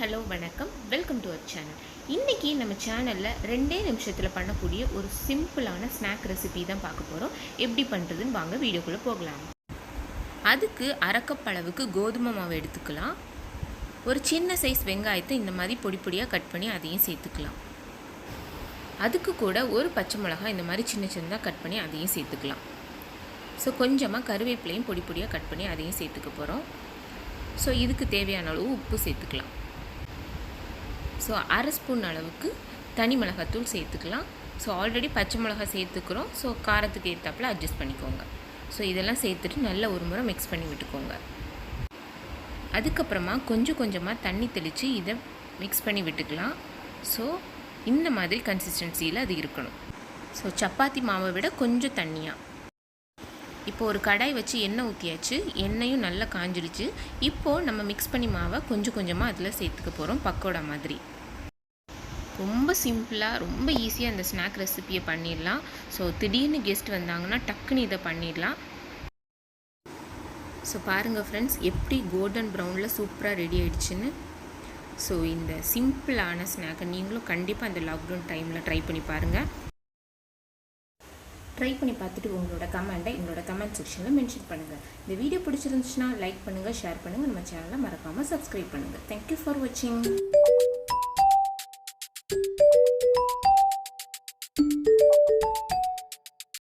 Hello வணக்கம், welcome to our channel. இன்றைக்கி நம்ம சேனலில் 2 நிமிஷத்தில் பண்ணக்கூடிய ஒரு சிம்பிளான ஸ்நாக் ரெசிபி தான் பார்க்க போகிறோம். எப்படி பண்ணுறதுன்னு வாங்க வீடியோக்குள்ளே போகலாம். அதுக்கு அரை கப் அளவுக்கு கோதுமை மாவு எடுத்துக்கலாம். ஒரு சின்ன சைஸ் வெங்காயத்தை இந்த மாதிரி பொடி பொடியாக கட் பண்ணி அதையும் சேர்த்துக்கலாம். அதுக்கு கூட ஒரு பச்சை மிளகாய் இந்த மாதிரி சின்ன சின்னதாக கட் பண்ணி அதையும் சேர்த்துக்கலாம். ஸோ கொஞ்சமாக கருவேப்பிலையும் பொடி பொடியாக கட் பண்ணி அதையும் சேர்த்துக்க போகிறோம். ஸோ இதுக்கு தேவையான அளவு உப்பு சேர்த்துக்கலாம். ஸோ அரை ஸ்பூன் அளவுக்கு தனி மிளகாத்தூள் சேர்த்துக்கலாம். ஸோ ஆல்ரெடி பச்சை மிளகாய் சேர்த்துக்கிறோம். ஸோ காரத்துக்கு ஏற்றாப்புல அட்ஜஸ்ட் பண்ணிக்கோங்க. ஸோ இதெல்லாம் சேர்த்துட்டு நல்ல ஒரு முறை மிக்ஸ் பண்ணி விட்டுக்கோங்க. அதுக்கப்புறமா கொஞ்சம் கொஞ்சமாக தண்ணி தெளித்து இதை மிக்ஸ் பண்ணி விட்டுக்கலாம். ஸோ இந்த மாதிரி கன்சிஸ்டன்சியில் அது இருக்கணும். ஸோ சப்பாத்தி மாவை விட கொஞ்சம் தண்ணியாக. இப்போ ஒரு கடாய் வச்சு எண்ணெய் ஊற்றியாச்சு. எண்ணெயும் நல்லா காஞ்சிடுச்சு. இப்போது நம்ம மிக்ஸ் பண்ணி மாவை கொஞ்சம் கொஞ்சமாக அதில் சேர்த்துக்க போகிறோம், பக்கோடா மாதிரி. ரொம்ப சிம்பிளாக ரொம்ப ஈஸியாக அந்த ஸ்நாக் ரெசிப்பியை பண்ணிடலாம். ஸோ திடீர்னு கெஸ்ட் வந்தாங்கன்னா டக்குன்னு இதை பண்ணிடலாம். ஸோ பாருங்கள் ஃப்ரெண்ட்ஸ், எப்படி கோல்டன் ப்ரௌனில் சூப்பராக ரெடி ஆகிடுச்சின்னு. ஸோ இந்த சிம்பிளான ஸ்நாக்கை நீங்களும் கண்டிப்பாக இந்த லாக்டவுன் டைமில் ட்ரை பண்ணி பாருங்கள். ட்ரை பண்ணி பார்த்துட்டு உங்களோட கமெண்ட்டை எங்களோட கமெண்ட் செக்ஷனில் மென்ஷன் பண்ணுங்கள். இந்த வீடியோ பிடிச்சிருந்துச்சுன்னா லைக் பண்ணுங்கள், ஷேர் பண்ணுங்கள். நம்ம சேனலை மறக்காமல் சப்ஸ்கிரைப் பண்ணுங்கள். தேங்க்யூ ஃபார் வாட்சிங்.